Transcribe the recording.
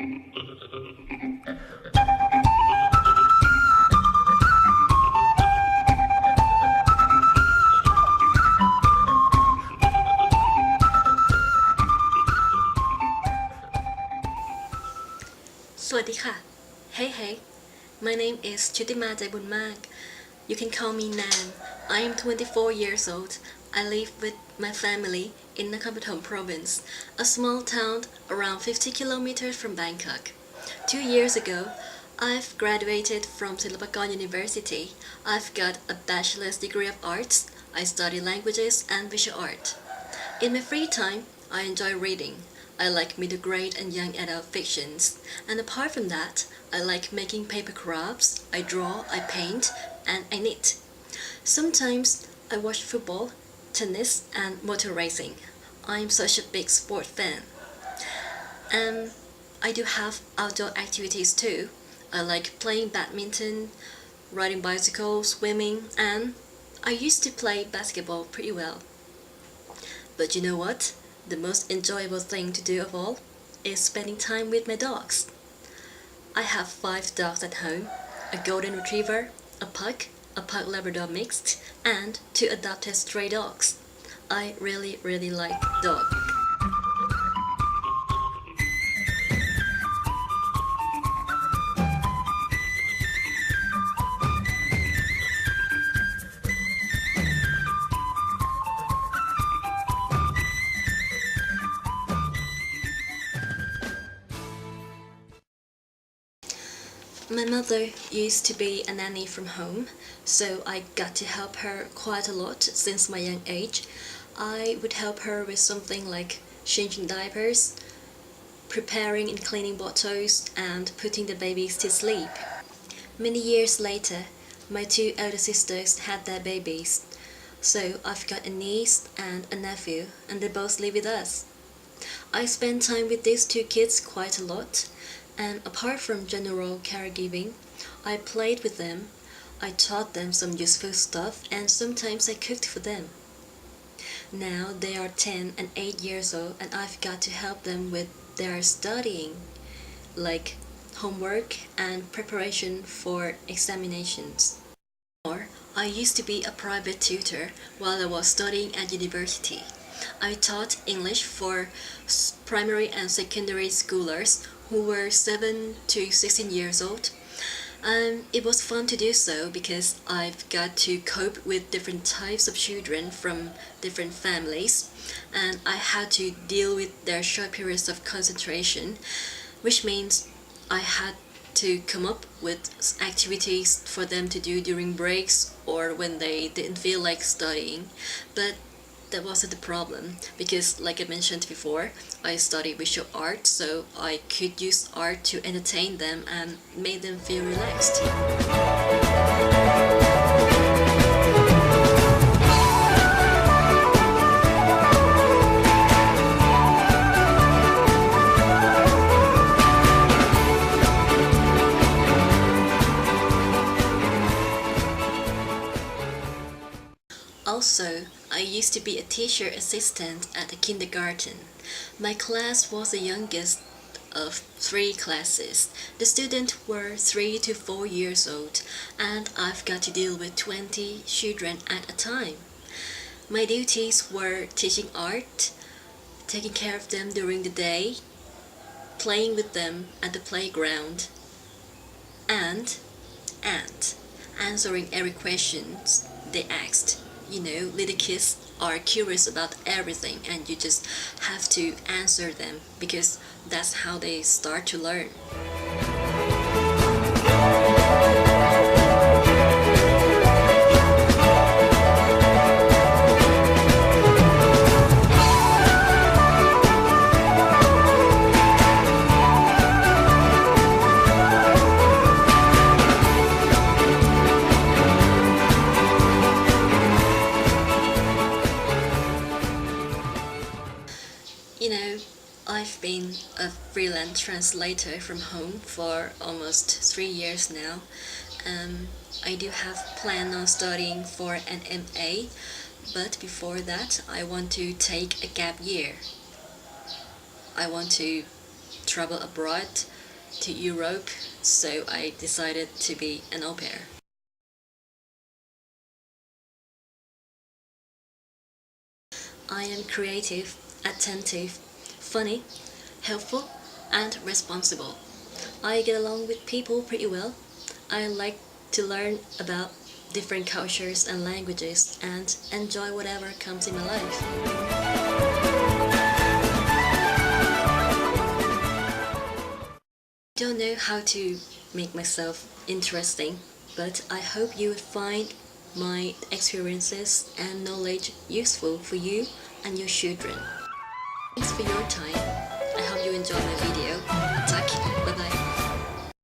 สวัสดีค่ะ Hey hey, my name is Chutima ใจบุญมาก You can call me Nan. I am 24 years old. I live with my family in Nakhon province, a small town around 50 kilometers from Bangkok. 2 years ago, I've graduated from Silpakorn University. I've got a bachelor's degree of arts. I study languages and visual art. In my free time, I enjoy reading. I like middle grade and young adult fictions. And apart from that, I like making paper crafts, I draw, I paint, and I knit. Sometimes I watch football, tennis, and motor racing. I'm such a big sport fan. And I do have outdoor activities too. I like playing badminton, riding bicycles, swimming, and I used to play basketball pretty well. But you know what? The most enjoyable thing to do of all is spending time with my dogs. I have 5 dogs at home, a golden retriever, a pug Labrador mixed, and 2 adopted stray dogs. I really like dogs. My mother used to be a nanny from home, so I got to help her quite a lot since my young age. I would help her with something like changing diapers, preparing and cleaning bottles, and putting the babies to sleep. Many years later, my 2 elder sisters had their babies, so I've got a niece and a nephew, and they both live with us. I spend time with these 2 kids quite a lot, and apart from general caregiving, I played with them, I taught them some useful stuff, and sometimes I cooked for them. Now they are 10 and 8 years old, and I've got to help them with their studying, like homework and preparation for examinations. Or I used to be a private tutor while I was studying at university. I taught English for primary and secondary schoolers who were 7 to 16 years old. It was fun to do so because I've got to cope with different types of children from different families, and I had to deal with their short periods of concentration, which means I had to come up with activities for them to do during breaks or when they didn't feel like studying. But that wasn't the problem because, like I mentioned before, I studied visual art, so I could use art to entertain them and make them feel relaxed. Also, I used to be a teacher assistant at a kindergarten. My class was the youngest of 3 classes. The students were 3 to 4 years old, and I've got to deal with 20 children at a time. My duties were teaching art, taking care of them during the day, playing with them at the playground, and answering every question they asked. You know, little kids are curious about everything, and you just have to answer them because that's how they start to learn. You know, I've been a freelance translator from home for almost 3 years now. I do have plan on studying for an MA, but before that, I want to take a gap year. I want to travel abroad to Europe, so I decided to be an au pair. I am creative, attentive, funny, helpful, and responsible. I get along with people pretty well. I like to learn about different cultures and languages and enjoy whatever comes in my life. I don't know how to make myself interesting, but I hope you find my experiences and knowledge useful for you and your children. Thanks for your time. I hope you enjoy my video.